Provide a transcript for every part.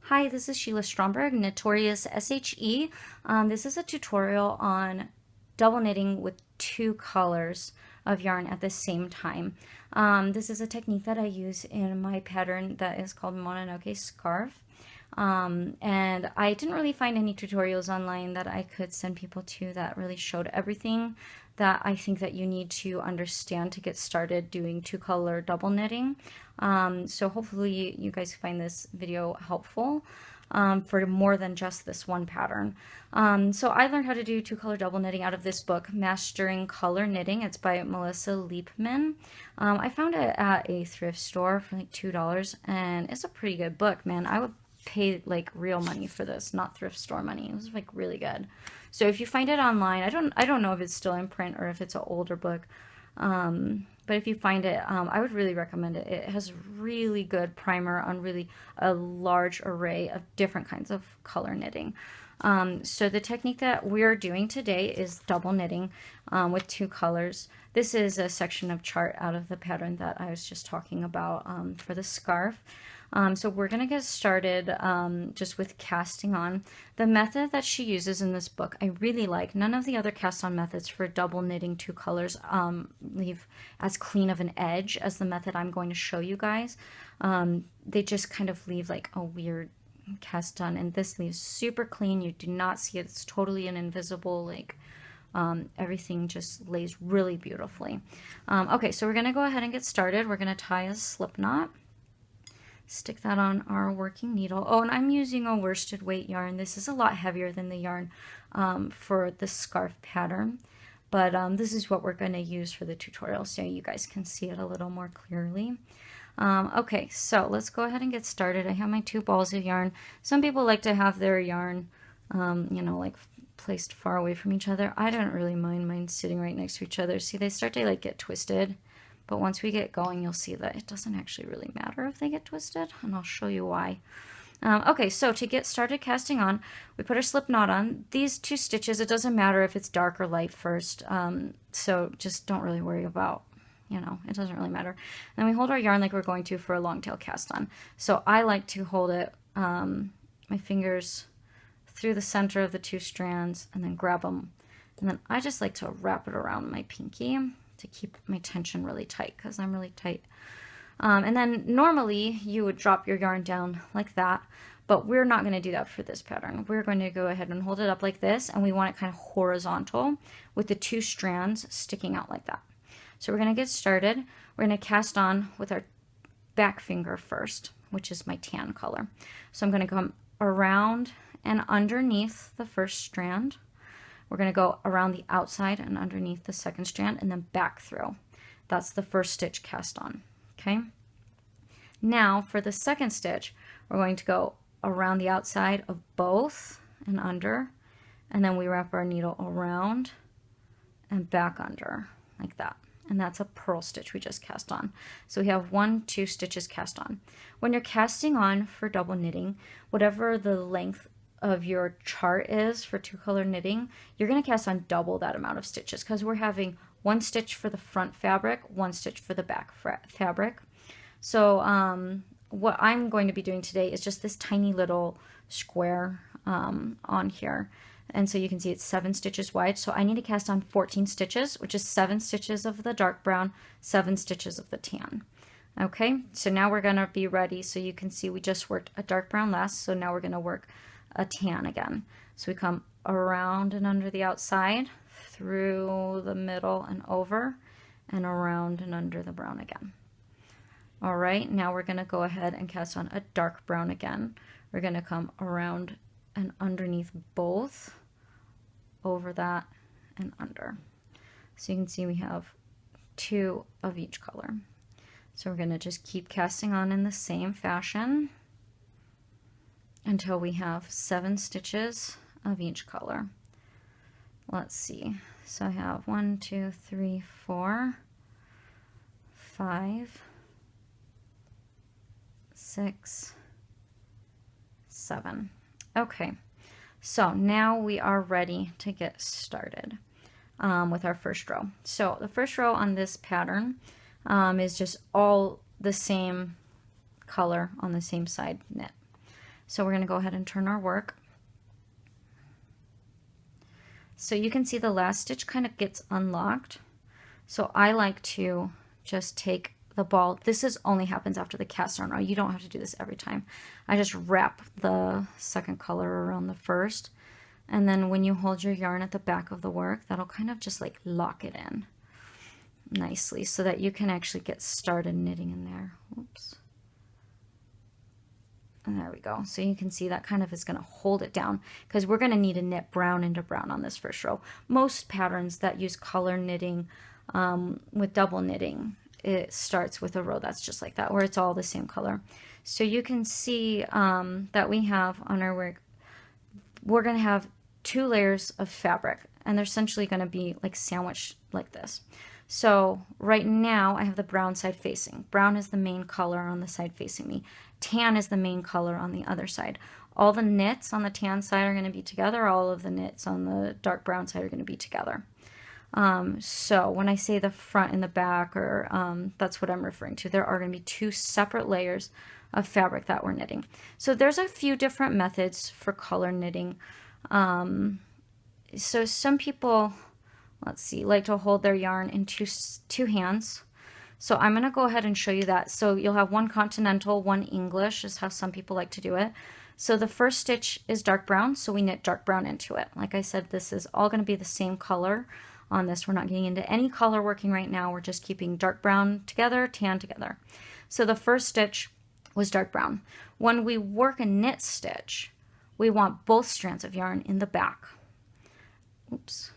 Hi, this is Sheila Stromberg, Notorious SHE. This is a tutorial on double knitting with two colors of yarn at the same time. This is a technique that I use in my pattern that is called Mononoke Scarf. And I didn't really find any tutorials online that I could send people to that really showed everything that I think that you need to understand to get started doing two color double knitting. So hopefully you guys find this video helpful for more than just this one pattern. So I learned how to do two color double knitting out of this book, Mastering Color Knitting. It's by Melissa Leapman. I found it at a thrift store for like $2, and it's a pretty good book, man. I would pay like real money for this, not thrift store money. It was like really good. So if you find it online, I don't know if it's still in print or if it's an older book, but if you find it, I would really recommend it. It has really good primer on really a large array of different kinds of color knitting. So the technique that we're doing today is double knitting with two colors. This is a section of chart out of the pattern that I was just talking about for the scarf. So we're going to get started just with casting on. The method that she uses in this book, I really like. None of the other cast on methods for double knitting two colors leave as clean of an edge as the method I'm going to show you guys. They just kind of leave like a weird cast on, and this leaves super clean. You do not see it. It's totally an invisible, like everything just lays really beautifully. Okay, so we're going to go ahead and get started. We're going to tie a slip knot. Stick that on our working needle. Oh, and I'm using a worsted weight yarn. This is a lot heavier than the yarn for the scarf pattern, but this is what we're going to use for the tutorial so you guys can see it a little more clearly. Okay, so let's go ahead and get started. I have my two balls of yarn. Some people like to have their yarn, you know, like placed far away from each other. I don't really mind mine sitting right next to each other. See, they start to like get twisted. But once we get going, you'll see that it doesn't actually really matter if they get twisted, and I'll show you why. Okay, so to get started casting on, we put our slip knot on. These two stitches, it doesn't matter if it's dark or light first, so just don't really worry about, you know, it doesn't really matter. And then we hold our yarn like we're going to for a long tail cast on. So I like to hold it, my fingers through the center of the two strands and then grab them. And then I just like to wrap it around my pinky to keep my tension really tight because I'm really tight. And then normally you would drop your yarn down like that, but we're not going to do that for this pattern. We're going to go ahead and hold it up like this, and we want it kind of horizontal with the two strands sticking out like that. So we're going to get started. We're going to cast on with our back finger first, which is my tan color. So I'm going to come around and underneath the first strand. We're going to go around the outside and underneath the second strand and then back through. That's the first stitch cast on. Okay. Now for the second stitch, we're going to go around the outside of both and under, and then we wrap our needle around and back under like that. And that's a purl stitch we just cast on. So we have 1, 2 stitches cast on. When you're casting on for double knitting, whatever the length of your chart is for two color knitting, you're going to cast on double that amount of stitches because we're having 1 stitch for the front fabric, 1 stitch for the back fabric. So what I'm going to be doing today is just this tiny little square on here, and so you can see it's 7 stitches wide. So I need to cast on 14 stitches, which is 7 stitches of the dark brown, 7 stitches of the tan. Okay, so now we're going to be ready. So you can see we just worked a dark brown last, so now we're going to work a tan again. So we come around and under the outside, through the middle and over, and around and under the brown again. All right, now we're going to go ahead and cast on a dark brown again. We're going to come around and underneath both, over that and under. So you can see we have 2 of each color. So we're going to just keep casting on in the same fashion until we have 7 stitches of each color. Let's see. So I have 1, 2, 3, 4, 5, 6, 7. Okay. So now we are ready to get started with our first row. So the first row on this pattern is just all the same color on the same side knit. So we're going to go ahead and turn our work. So you can see the last stitch kind of gets unlocked. So I like to just take the ball. This is only happens after the cast on row. You don't have to do this every time. I just wrap the second color around the first. And then when you hold your yarn at the back of the work, that'll kind of just like lock it in nicely so that you can actually get started knitting in there. Oops. And there we go. So you can see that kind of is going to hold it down because we're going to need to knit brown into brown on this first row. Most patterns that use color knitting with double knitting, it starts with a row that's just like that, where it's all the same color. So you can see that we have on our work, we're going to have 2 layers of fabric, and they're essentially going to be like sandwiched like this. So right now I have the brown side facing. Brown is the main color on the side facing me. Tan is the main color on the other side. All the knits on the tan side are going to be together. All of the knits on the dark brown side are going to be together. So when I say the front and the back, or that's what I'm referring to, there are going to be 2 separate layers of fabric that we're knitting. So there's a few different methods for color knitting. So some people, let's see, like to hold their yarn in two hands. So I'm going to go ahead and show you that. So you'll have one continental, one English is how some people like to do it. So the first stitch is dark brown, so we knit dark brown into it. Like I said, this is all going to be the same color on this. We're not getting into any color working right now. We're just keeping dark brown together, tan together. So the first stitch was dark brown. When we work a knit stitch, we want both strands of yarn in the back. Oops,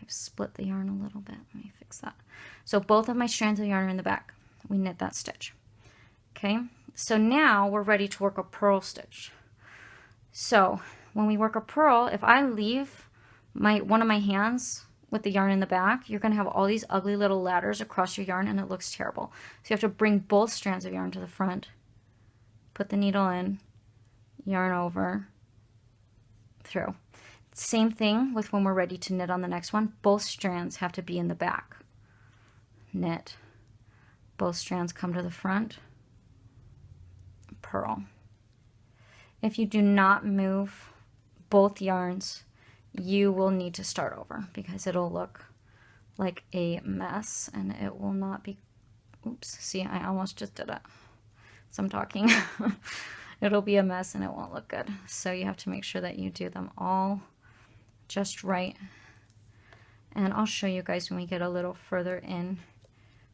I've split the yarn a little bit. Let me fix that. So both of my strands of yarn are in the back. We knit that stitch. Okay, so now we're ready to work a purl stitch. So when we work a purl, if I leave one of my hands with the yarn in the back, you're going to have all these ugly little ladders across your yarn, and it looks terrible. So you have to bring both strands of yarn to the front, put the needle in, yarn over, through. Same thing with when we're ready to knit on the next one. Both strands have to be in the back. Knit. Both strands come to the front. Purl. If you do not move both yarns, you will need to start over because it'll look like a mess and it will not be, oops, see, I almost just did it. So I'm talking. It'll be a mess and it won't look good. So you have to make sure that you do them all just right. And I'll show you guys when we get a little further in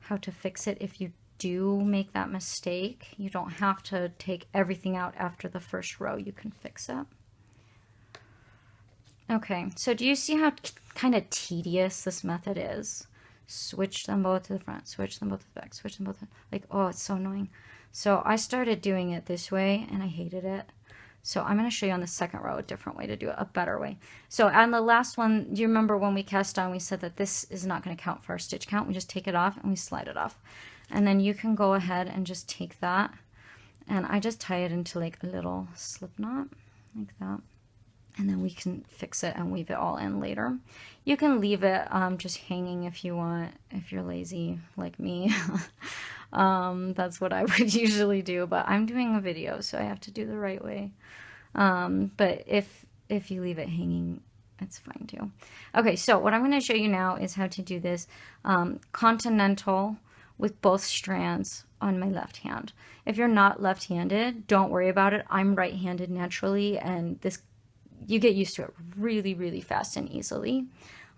how to fix it. If you do make that mistake, you don't have to take everything out after the first row. You can fix it. Okay, so do you see how kind of tedious this method is? Switch them both to the front, switch them both to the back, switch them both to, like, oh, it's so annoying. So I started doing it this way and I hated it. So I'm going to show you on the second row a different way to do it, a better way. So on the last one, do you remember when we cast on, we said that this is not going to count for our stitch count. We just take it off and we slide it off. And then you can go ahead and just take that, and I just tie it into like a little slip knot like that. And then we can fix it and weave it all in later. You can leave it just hanging if you want, if you're lazy like me. That's what I would usually do, but I'm doing a video, so I have to do the right way. But if you leave it hanging, it's fine too. Okay, so what I'm going to show you now is how to do this continental with both strands on my left hand. If you're not left-handed, don't worry about it. I'm right-handed naturally, and this, you get used to it really, really fast and easily.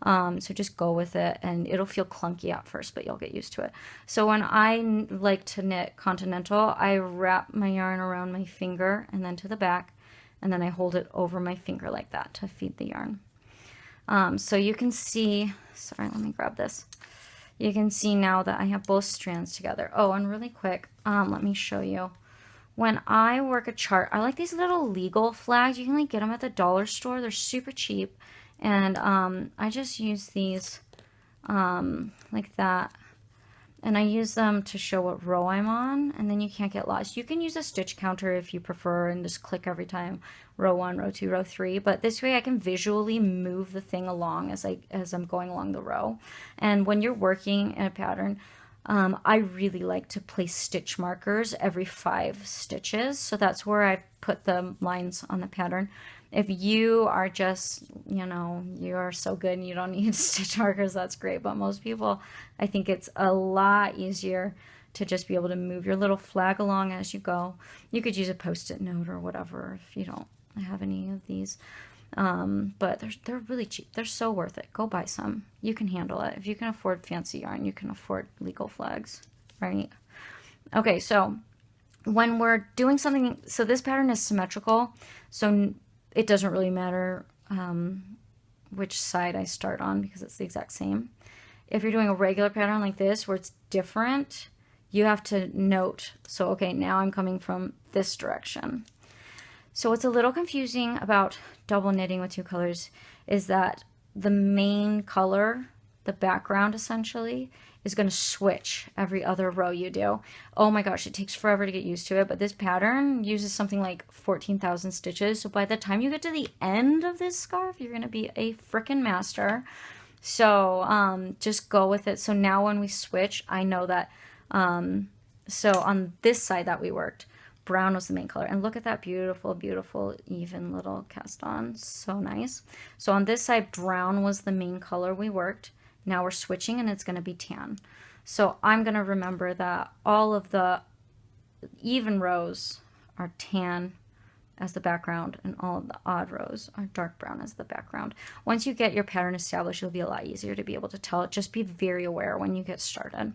So just go with it, and it'll feel clunky at first, but you'll get used to it. So when I like to knit continental, I wrap my yarn around my finger and then to the back, and then I hold it over my finger like that to feed the yarn. So you can see, sorry, let me grab this. You can see now that I have both strands together. Oh, and really quick, let me show you. When I work a chart, I like these little legal flags. You can like get them at the dollar store. They're super cheap. And I just use these like that. And I use them to show what row I'm on, and then you can't get lost. You can use a stitch counter if you prefer and just click every time, row 1, row 2, row 3. But this way I can visually move the thing along as I'm going along the row. And when you're working in a pattern, I really like to place stitch markers every 5 stitches. So that's where I put the lines on the pattern. If you are just, you know, you're so good and you don't need stitch markers, that's great. But most people, I think it's a lot easier to just be able to move your little flag along as you go. You could use a post-it note or whatever if you don't have any of these. But they're really cheap. They're so worth it. Go buy some. You can handle it. If you can afford fancy yarn, you can afford legal flags, right? Okay, so when we're doing something, so this pattern is symmetrical, so it doesn't really matter which side I start on because it's the exact same. If you're doing a regular pattern like this where it's different, you have to note, so okay, now I'm coming from this direction. So what's a little confusing about double knitting with 2 colors is that the main color, the background essentially, is going to switch every other row you do. Oh my gosh, it takes forever to get used to it, but this pattern uses something like 14,000 stitches. So by the time you get to the end of this scarf, you're going to be a frickin' master. So just go with it. So now when we switch, I know that, so on this side that we worked, brown was the main color. And look at that beautiful, beautiful, even little cast on. So nice. So on this side, brown was the main color we worked. Now we're switching and it's going to be tan. So I'm going to remember that all of the even rows are tan as the background and all of the odd rows are dark brown as the background. Once you get your pattern established, it'll be a lot easier to be able to tell it. Just be very aware when you get started.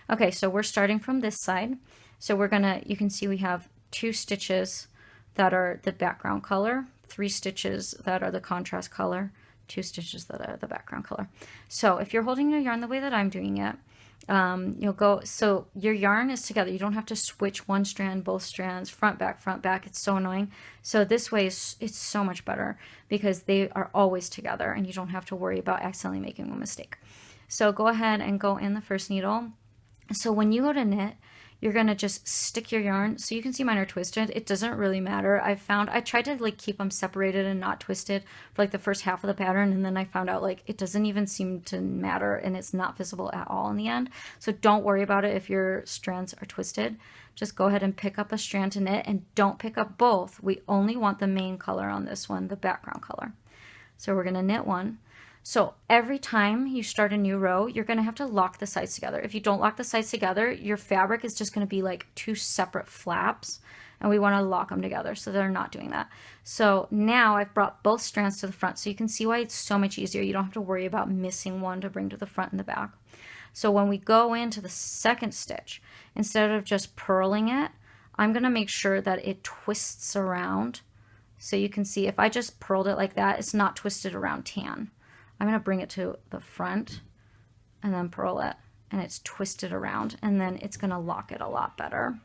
Okay, so we're starting from this side. So we're going to, you can see we have 2 stitches that are the background color, 3 stitches that are the contrast color, 2 stitches that are the background color. So if you're holding your yarn the way that I'm doing it, you'll go, so your yarn is together. You don't have to switch one strand, both strands, front, back. It's so annoying. So this way it's so much better because they are always together and you don't have to worry about accidentally making a mistake. So go ahead and go in the first needle. So when you go to knit, you're going to just stick your yarn. So you can see mine are twisted. It doesn't really matter. I tried to like keep them separated and not twisted for like the first half of the pattern. And then I found out like it doesn't even seem to matter and it's not visible at all in the end. So don't worry about it if your strands are twisted. Just go ahead and pick up a strand to knit and don't pick up both. We only want the main color on this one, the background color. So we're going to knit 1. So every time you start a new row, you're going to have to lock the sides together. If you don't lock the sides together, your fabric is just going to be like 2 separate flaps, and we want to lock them together, so they're not doing that. So now I've brought both strands to the front, so you can see why it's so much easier. You don't have to worry about missing one to bring to the front and the back. So when we go into the second stitch, instead of just purling it, I'm going to make sure that it twists around. So you can see if I just purled it like that, it's not twisted around tan. I'm going to bring it to the front and then purl it, and it's twisted around, and then it's going to lock it a lot better.